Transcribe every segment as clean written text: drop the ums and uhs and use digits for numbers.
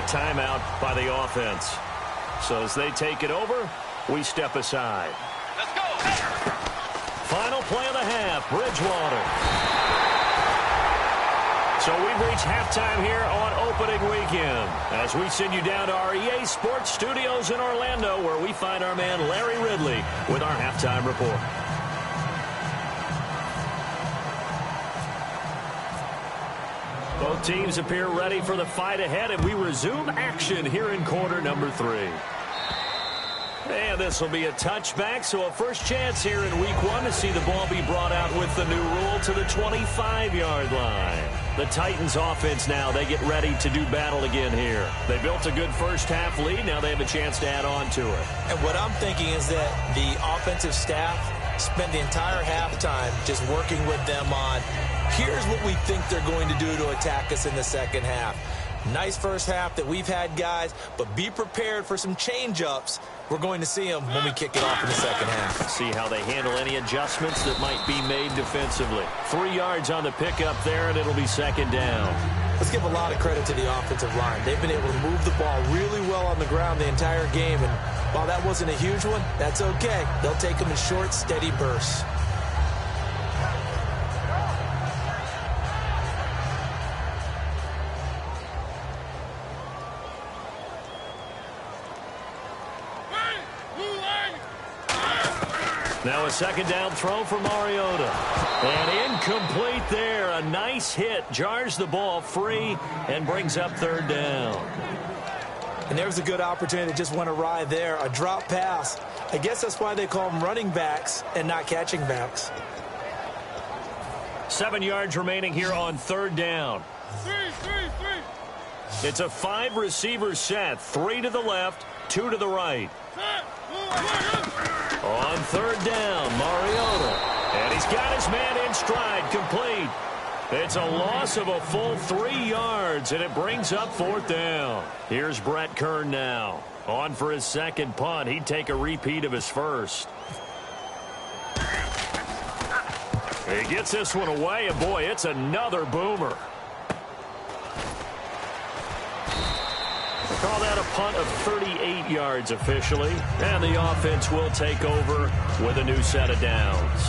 timeout by the offense. So as they take it over, we step aside. Let's go. Final play of the half, Bridgewater. So we've reached halftime here on opening weekend as we send you down to our EA Sports Studios in Orlando, where we find our man Larry Ridley with our halftime report. Both teams appear ready for the fight ahead, and we resume action here in quarter number 3. And this will be a touchback, so a first chance here in week 1 to see the ball be brought out with the new rule to the 25-yard line. The Titans offense now, they get ready to do battle again here. They built a good first half lead. Now they have a chance to add on to it. And what I'm thinking is that the offensive staff spent the entire halftime just working with them on, here's what we think they're going to do to attack us in the second half. Nice first half that we've had, guys, but be prepared for some change-ups. We're going to see them when we kick it off in the second half. See how they handle any adjustments that might be made defensively. 3 yards on the pickup there, and it'll be second down. Let's give a lot of credit to the offensive line. They've been able to move the ball really well on the ground the entire game, and while that wasn't a huge one, that's okay. They'll take them in short, steady bursts. Now a second down throw for Mariota. And incomplete there. A nice hit. Jars the ball free and brings up third down. And there's a good opportunity that just went awry there. A drop pass. I guess that's why they call them running backs and not catching backs. 7 yards remaining here on third down. It's a 5-receiver set. 3 to the left, 2 to the right. On third down, Mariota. And he's got his man in stride, complete. It's a loss of a full 3 yards, and it brings up fourth down. Here's Brett Kern now. On for his second punt. He'd take a repeat of his first. He gets this one away, and boy, it's another boomer. Call that a punt of 38 yards officially. And the offense will take over with a new set of downs.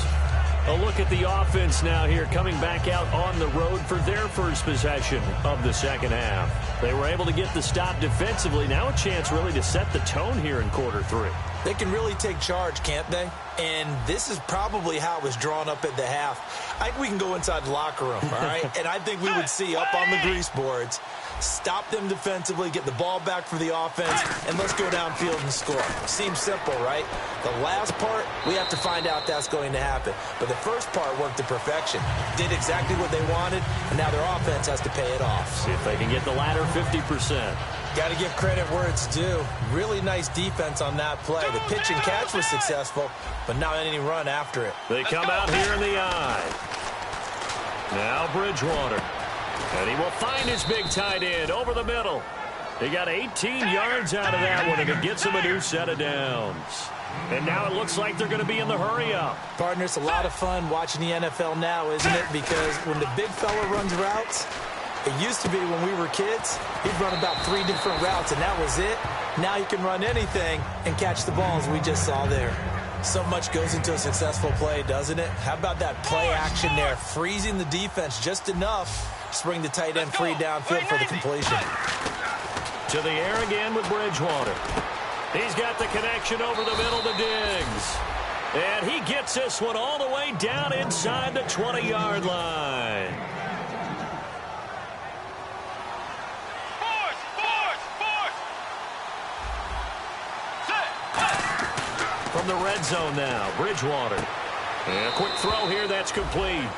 A look at the offense now here, coming back out on the road for their first possession of the second half. They were able to get the stop defensively. Now a chance really to set the tone here in quarter 3. They can really take charge, can't they? And this is probably how it was drawn up at the half. I think we can go inside the locker room, all right? And I think we would see up on the grease boards, stop them defensively, get the ball back for the offense, and let's go downfield and score. Seems simple, right? The last part, we have to find out that's going to happen. But the first part worked to perfection. Did exactly what they wanted, and now their offense has to pay it off. See if they can get the latter 50%. Got to give credit where it's due. Really nice defense on that play. The pitch and catch was successful, but not any run after it. They come out here in the eye. Now Bridgewater. And he will find his big tight end over the middle. He got 18 yards out of that one, and it gets him a new set of downs. And now it looks like they're going to be in the hurry-up. Partner, it's a lot of fun watching the NFL now, isn't it? Because when the big fella runs routes, it used to be when we were kids, he'd run about 3 different routes, and that was it. Now he can run anything and catch the balls we just saw there. So much goes into a successful play, doesn't it? How about that play action there? Freezing the defense just enough to bring the tight end free downfield for the completion. To the air again with Bridgewater. He's got the connection over the middle to Diggs. And he gets this one all the way down inside the 20-yard line. From the red zone now, Bridgewater. And a quick throw here, that's complete.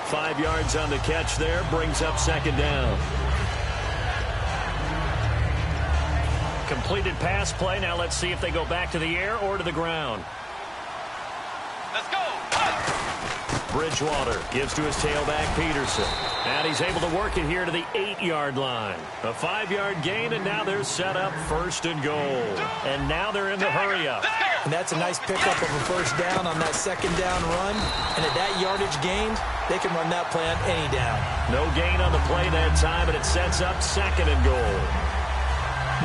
5 yards on the catch there, brings up second down. Completed pass play. Now let's see if they go back to the air or to the ground. Let's go. Bridgewater gives to his tailback, Peterson. And he's able to work it here to the 8-yard line. A 5-yard gain, and now they're set up first and goal. And now they're in the hurry-up. And that's a nice pickup of a first down on that second down run. And at that yardage gained, they can run that play on any down. No gain on the play that time, and it sets up second and goal.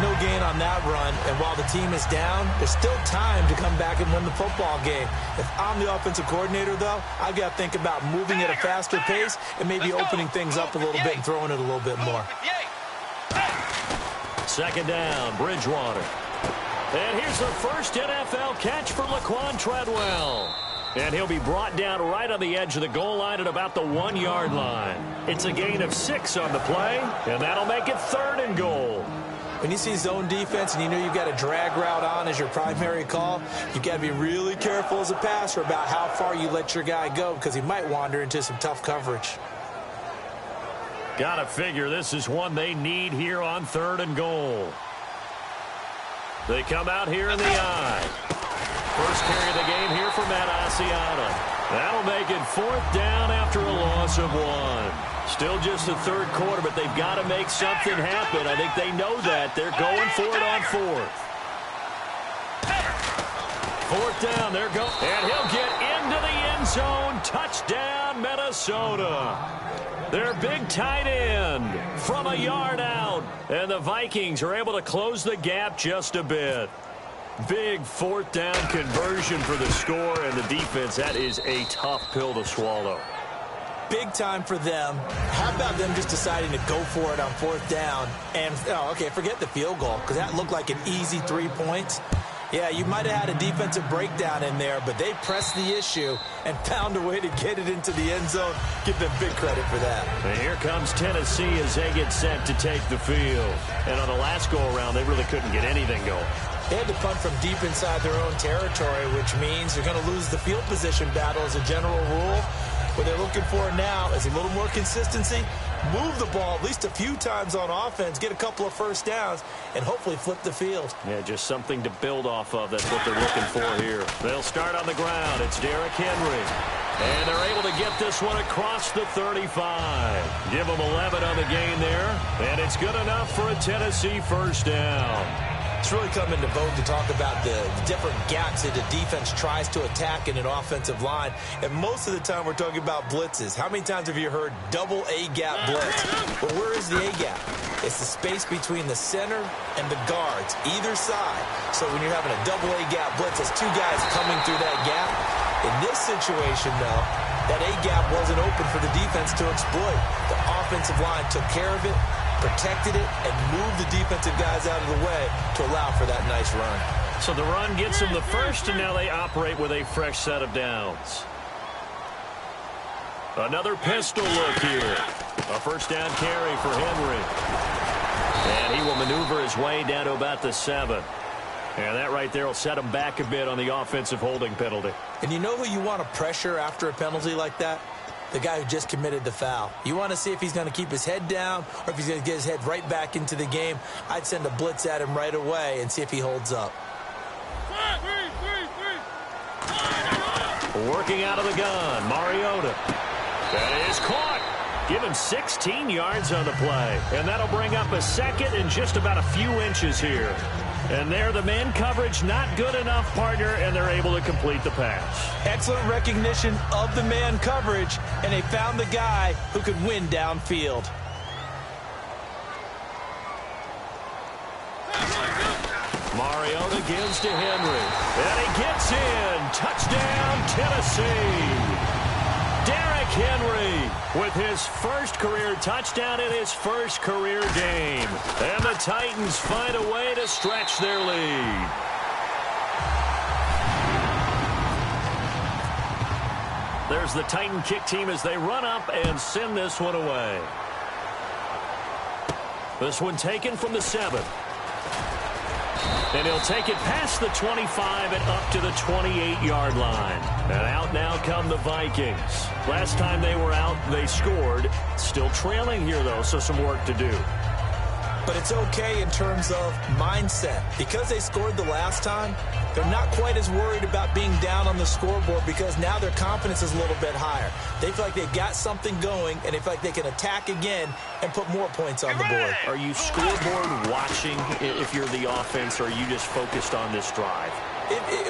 No gain on that run, and while the team is down, there's still time to come back and win the football game. If I'm the offensive coordinator, though, I've got to think about moving at a faster pace and maybe opening things up a little bit and throwing it a little bit more. Second down, Bridgewater. And here's the first NFL catch for Laquan Treadwell. And he'll be brought down right on the edge of the goal line at about the 1-yard line. It's a gain of 6 on the play, and that'll make it 3rd and goal. When you see zone defense and you know you've got a drag route on as your primary call, you've got to be really careful as a passer about how far you let your guy go because he might wander into some tough coverage. Got to figure this is one they need here on 3rd and goal. They come out here in the eye. First carry of the game here for Matt Asiata. That'll make it 4th down after a loss of 1. Still just the 3rd quarter, but they've got to make something happen. I think they know that. They're going for it on 4th. 4th down, there goes. And he'll get into the end zone. Touchdown, Minnesota. Their big tight end from a yard out. And the Vikings are able to close the gap just a bit. Big 4th down conversion for the score, and the defense, that is a tough pill to swallow. Big time for them. How about them just deciding to go for it on 4th down? And, forget the field goal, because that looked like an easy 3 points. Yeah, you might have had a defensive breakdown in there, but they pressed the issue and found a way to get it into the end zone. Give them big credit for that. And here comes Tennessee as they get set to take the field. And on the last go-around, they really couldn't get anything going. They had to punt from deep inside their own territory, which means they're going to lose the field position battle as a general rule. What they're looking for now is a little more consistency, move the ball at least a few times on offense, get a couple of first downs, and hopefully flip the field. Yeah, just something to build off of. That's what they're looking for here. They'll start on the ground. It's Derrick Henry. And they're able to get this one across the 35. Give them 11 on the gain there. And it's good enough for a Tennessee first down. It's really come into vogue to talk about the different gaps that a defense tries to attack in an offensive line. And most of the time we're talking about blitzes. How many times have you heard double A-gap blitz? Well, where is the A-gap? It's the space between the center and the guards, either side. So when you're having a double A-gap blitz, it's 2 guys coming through that gap. In this situation, though, that A-gap wasn't open for the defense to exploit. The offensive line took care of it, protected it, and moved the defensive guys out of the way to allow for that nice run. So the run gets them the first, and now they operate with a fresh set of downs. Another pistol look here. A first down carry for Henry. And he will maneuver his way down to about the 7. And that right there will set him back a bit on the offensive holding penalty. And you know who you want to pressure after a penalty like that? The guy who just committed the foul. You want to see if he's going to keep his head down or if he's going to get his head right back into the game. I'd send a blitz at him right away and see if he holds up. Working out of the gun, Mariota. That is caught. Give him 16 yards on the play. And that'll bring up a 2nd and just about a few inches here. And there, the man coverage not good enough, partner, and they're able to complete the pass. Excellent recognition of the man coverage, and they found the guy who could win downfield. Mariota gives to Henry. And he gets in. Touchdown, Tennessee. Derrick Henry with his first career touchdown in his first career game. And the Titans find a way to stretch their lead. There's the Titan kick team as they run up and send this one away. This one taken from the 7. And he'll take it past the 25 and up to the 28-yard line. And out now come the Vikings. Last time they were out, they scored. Still trailing here, though, so some work to do. But it's okay in terms of mindset. Because they scored the last time, they're not quite as worried about being down on the scoreboard because now their confidence is a little bit higher. They feel like they've got something going, and they feel like they can attack again and put more points on the board. Are you scoreboard watching if you're the offense, or are you just focused on this drive?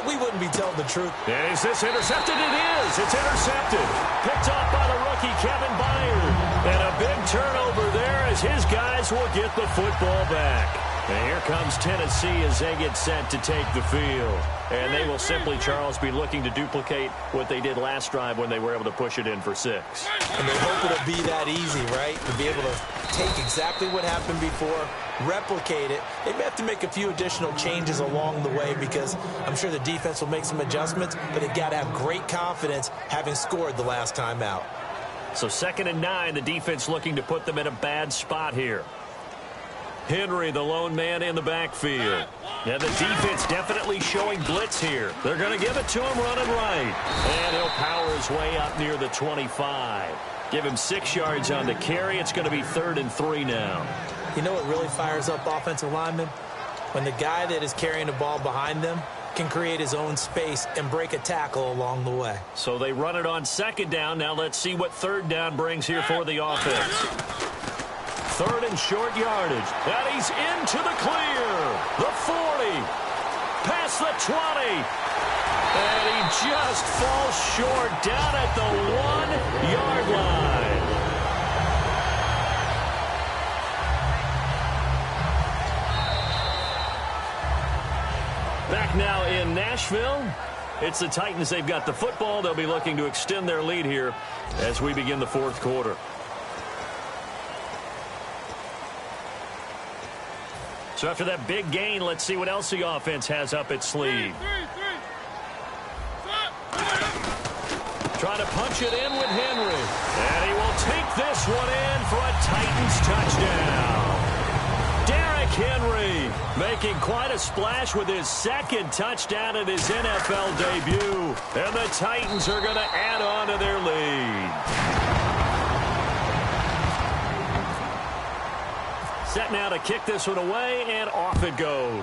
We wouldn't be telling the truth. And is this intercepted? It is. It's intercepted. Picked off by the rookie, Kevin Byard. And a big turnover there as his guys will get the football back. And here comes Tennessee as they get set to take the field. And they will simply, Charles, be looking to duplicate what they did last drive when they were able to push it in for 6. And they hope it'll be that easy, right? To be able to take exactly what happened before, replicate it. They may have to make a few additional changes along the way because I'm sure the defense will make some adjustments, but they've got to have great confidence having scored the last time out. So 2nd and 9, the defense looking to put them in a bad spot here. Henry, the lone man in the backfield. And the defense definitely showing blitz here. They're going to give it to him running right. And he'll power his way up near the 25. Give him 6 yards on the carry. It's going to be 3rd and 3 now. You know what really fires up offensive linemen? When the guy that is carrying the ball behind them can create his own space and break a tackle along the way. So they run it on 2nd down. Now let's see what 3rd down brings here for the offense. 3rd and short yardage. And he's into the clear. The 40. Past the 20. And he just falls short down at the 1-yard line. Back now in Nashville. It's the Titans. They've got the football. They'll be looking to extend their lead here as we begin the 4th quarter. So after that big gain, let's see what else the offense has up its sleeve. Trying to punch it in with Henry. And he will take this one in for a Titans touchdown. Derrick Henry making quite a splash with his 2nd touchdown in his NFL debut. And the Titans are going to add on to their lead. Set now to kick this one away, and off it goes.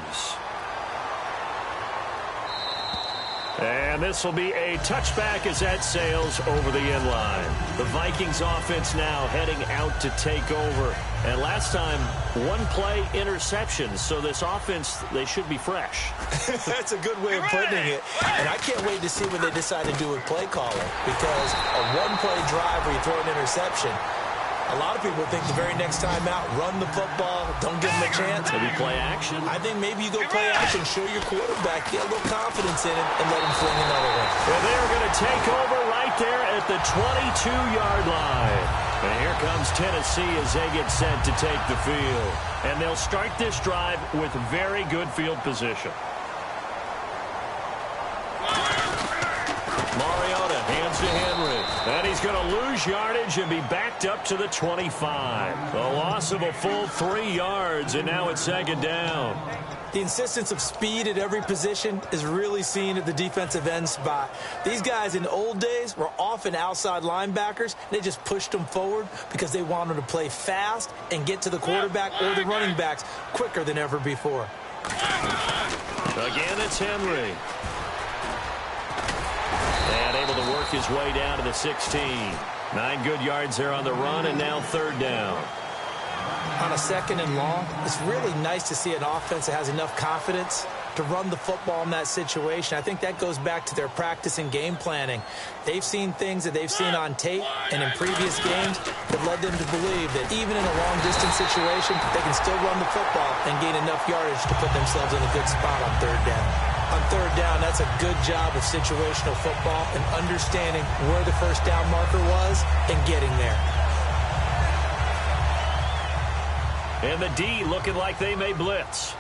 And this will be a touchback as that sails over the end line. The Vikings offense now heading out to take over. And last time, 1-play interception. So this offense, they should be fresh. That's a good way of putting it. And I can't wait to see what they decide to do with play calling. Because a 1-play drive where you throw an interception, a lot of people think the very next time out, run the football, don't give them a chance. Maybe play action? I think maybe you go play action, show your quarterback, get a little confidence in him, and let him fling another one. Well, they're going to take over right there at the 22-yard line. And here comes Tennessee as they get set to take the field. And they'll start this drive with very good field position. Mariota hands to Henry. And he's going to lose yardage and be backed up to the 25. A loss of a full 3 yards, and now it's 2nd down. The insistence of speed at every position is really seen at the defensive end spot. These guys in the old days were often outside linebackers. They just pushed them forward because they wanted to play fast and get to the quarterback or the running backs quicker than ever before. Again, it's Henry. And able to work his way down to the 16. 9 good yards there on the run, and now 3rd down. On a 2nd and long, it's really nice to see an offense that has enough confidence to run the football in that situation. I think that goes back to their practice and game planning. They've seen things that they've seen on tape and in previous games that led them to believe that even in a long-distance situation, they can still run the football and gain enough yardage to put themselves in a good spot on 3rd down. On 3rd down, that's a good job of situational football and understanding where the 1st down marker was and getting there. And the D looking like they may blitz.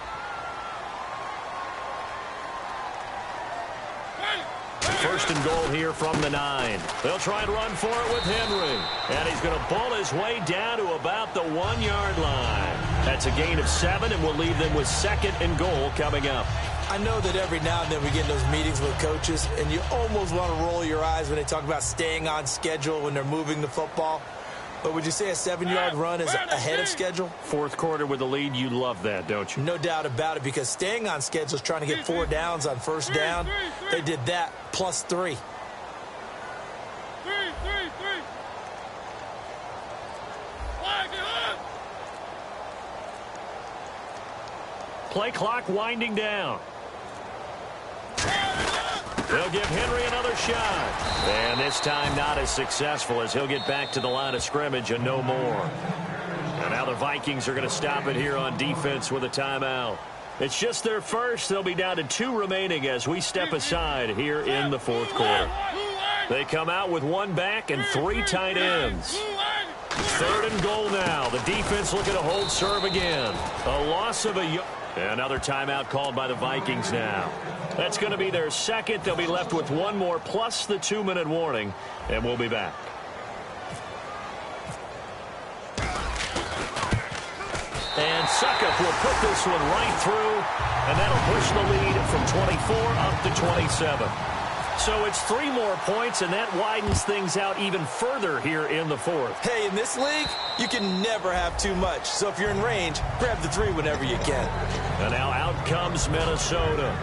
First and goal here from the 9. They'll try and run for it with Henry. And he's going to pull his way down to about the 1-yard line. That's a gain of 7, and will leave them with 2nd and goal coming up. I know that every now and then we get in those meetings with coaches, and you almost want to roll your eyes when they talk about staying on schedule when they're moving the football. But would you say a 7-yard run is ahead of schedule? 4th quarter with the lead, you love that, don't you? No doubt about it, because staying on schedule is trying to get 4 downs on 1st down. They did that plus 3. Play clock winding down. They'll give Henry another shot. And this time not as successful, as he'll get back to the line of scrimmage and no more. And now the Vikings are going to stop it here on defense with a timeout. It's just their first. They'll be down to 2 remaining as we step aside here in the fourth quarter. They come out with 1 back and 3 tight ends. 3rd and goal now. The defense looking to hold serve again. A loss of a yard. Another timeout called by the Vikings now. That's going to be their second. They'll be left with 1 more plus the 2-minute warning, and we'll be back. And Succop will put this one right through, and that'll push the lead from 24 up to 27. So it's 3 more points, and that widens things out even further here in the fourth. Hey, in this league, you can never have too much. So if you're in range, grab the 3 whenever you can. And now out comes Minnesota.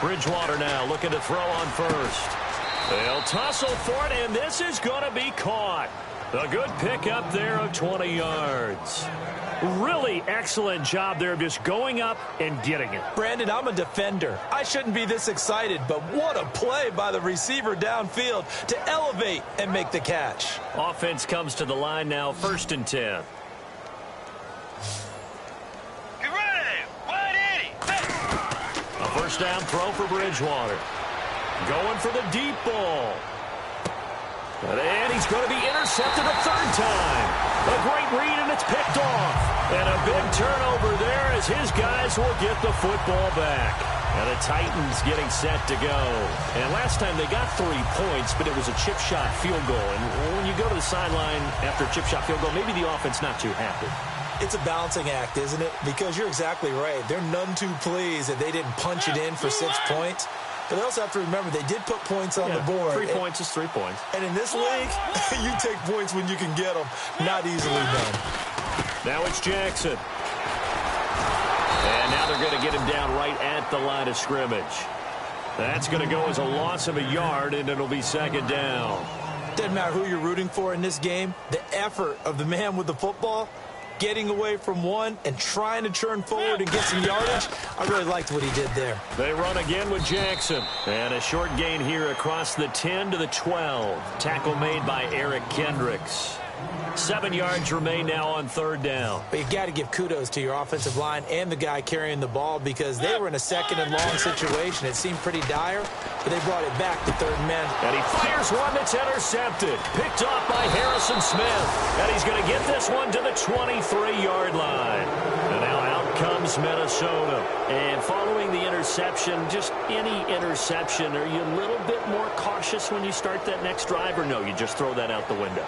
Bridgewater now looking to throw on first. They'll tussle for it, and this is going to be caught. A good pick up there of 20 yards. Really excellent job there of just going up and getting it. Brandon, I'm a defender. I shouldn't be this excited, but what a play by the receiver downfield to elevate and make the catch. Offense comes to the line now, 1st and 10. First down throw for Bridgewater. Going for the deep ball. And he's going to be intercepted a 3rd time. A great read, and it's picked off. And a big turnover there as his guys will get the football back. And the Titans getting set to go. And last time they got 3 points, but it was a chip shot field goal. And when you go to the sideline after a chip shot field goal, maybe the offense not too happy. It's a balancing act, isn't it? Because you're exactly right. They're none too pleased that they didn't punch it in for 6 points. But they also have to remember they did put points on the board. 3 points is 3 points. And in this league, you take points when you can get them. Not easily done. Now it's Jackson. And now they're going to get him down right at the line of scrimmage. That's going to go as a loss of a yard, and it'll be 2nd down. Doesn't matter who you're rooting for in this game. The effort of the man with the football, getting away from one and trying to churn forward and get some yardage. I really liked what he did there. They run again with Jackson. And a short gain here across the 10 to the 12. Tackle made by Eric Kendricks. 7 yards remain now on 3rd down. But you've got to give kudos to your offensive line and the guy carrying the ball because they were in a 2nd and long situation. It seemed pretty dire, but they brought it back to 3rd and men. And he fires one that's intercepted. Picked off by Harrison Smith. And he's going to get this one to the 23-yard line. And now out comes Minnesota. And following the interception, just any interception, are you a little bit more cautious when you start that next drive, or no, you just throw that out the window?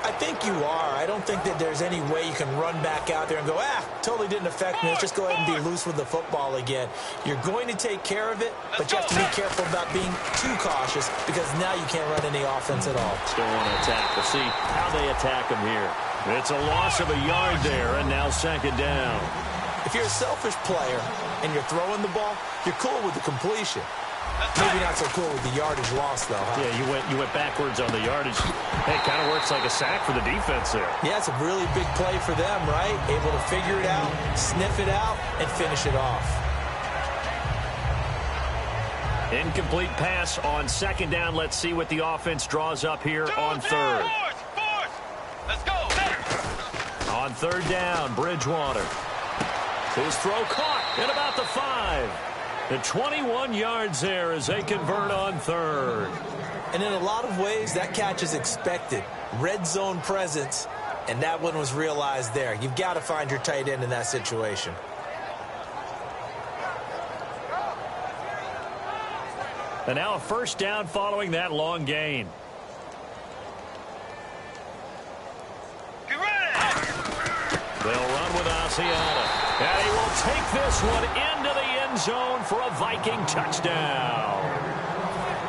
I think you are. I don't think that there's any way you can run back out there and go, totally didn't affect me. Let's just go ahead and be loose with the football again. You're going to take care of it, but you have to be careful about being too cautious because now you can't run any offense at all. Still want to attack. We'll see how they attack him here. It's a loss of a yard there, and now 2nd down. If you're a selfish player and you're throwing the ball, you're cool with the completion. Maybe not so cool with the yardage loss, though, huh? Yeah, you went backwards on the yardage. Hey, it kind of works like a sack for the defense there. Yeah, it's a really big play for them, right? Able to figure it out, sniff it out, and finish it off. Incomplete pass on 2nd down. Let's see what the offense draws up here on 3rd. Let's go. On 3rd down, Bridgewater. His throw caught at about the 5. The 21 yards there as they convert on 3rd. And in a lot of ways, that catch is expected. Red zone presence, and that one was realized there. You've got to find your tight end in that situation. And now a 1st down following that long gain. They'll run with Asiata. And he will take this one into the end zone for a Viking touchdown.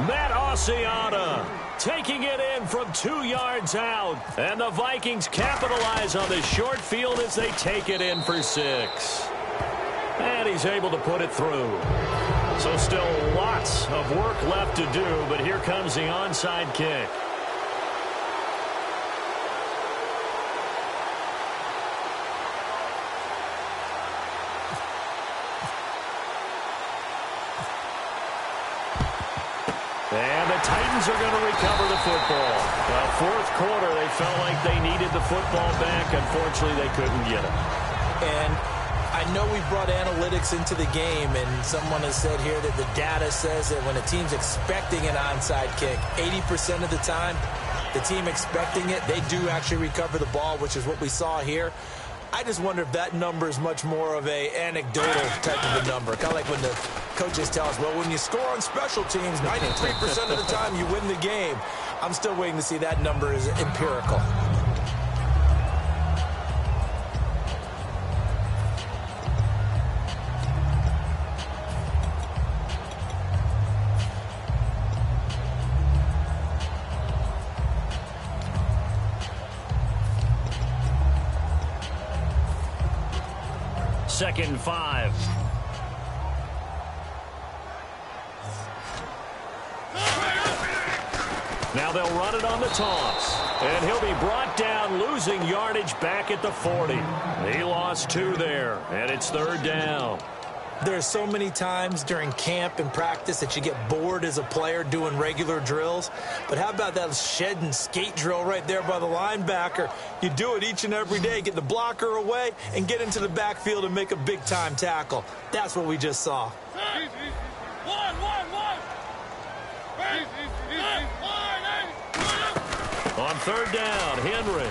Matt Asiata taking it in from 2 yards out. And the Vikings capitalize on the short field as they take it in for 6. And he's able to put it through. So still lots of work left to do, but here comes the onside kick. And the Titans are going to recover the football. Well, fourth quarter, they felt like they needed the football back. Unfortunately, they couldn't get it. And I know we brought analytics into the game, and someone has said here that the data says that when a team's expecting an onside kick, 80% of the time, the team expecting it, they do actually recover the ball, which is what we saw here. I just wonder if that number is much more of a anecdotal type of a number. Kind of like when the coaches tell us, well, when you score on special teams, 93% of the time you win the game. I'm still waiting to see that number is empirical. Second and 5. Now they'll run it on the toss. And he'll be brought down, losing yardage back at the 40. He lost 2 there, and it's third down. There's so many times during camp and practice that you get bored as a player doing regular drills. But how about that shed and skate drill right there by the linebacker? You do it each and every day. Get the blocker away and get into the backfield and make a big-time tackle. That's what we just saw. On third down, Henry.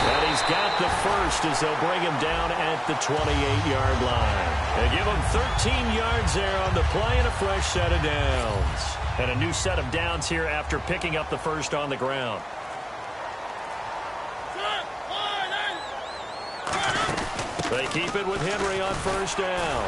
And he's got the first as they'll bring him down at the 28-yard line. They give him 13 yards there on the play and a fresh set of downs. And a new set of downs here after picking up the first on the ground. They keep it with Henry on first down.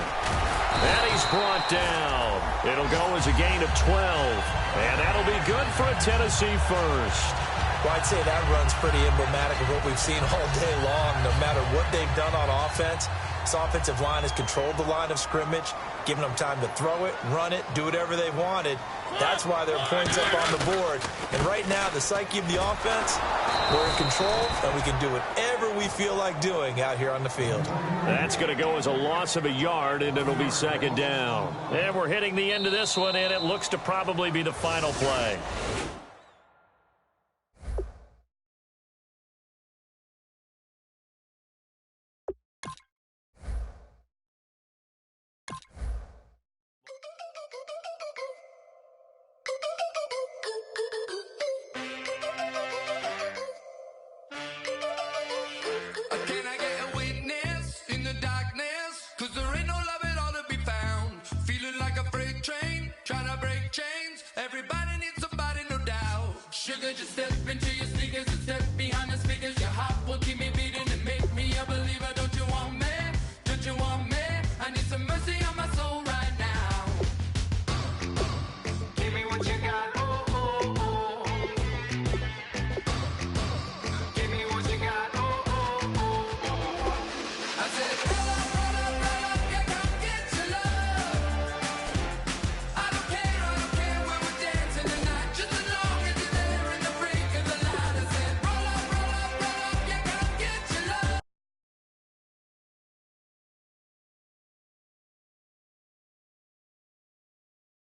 And he's brought down. It'll go as a gain of 12. And that'll be good for a Tennessee first. Well, I'd say that run's pretty emblematic of what we've seen all day long. No matter what they've done on offense, this offensive line has controlled the line of scrimmage, given them time to throw it, run it, do whatever they wanted. That's why there are points up on the board. And right now, the psyche of the offense, we're in control, and we can do whatever we feel like doing out here on the field. That's going to go as a loss of a yard, and it'll be second down. And we're hitting the end of this one, and it looks to probably be the final play.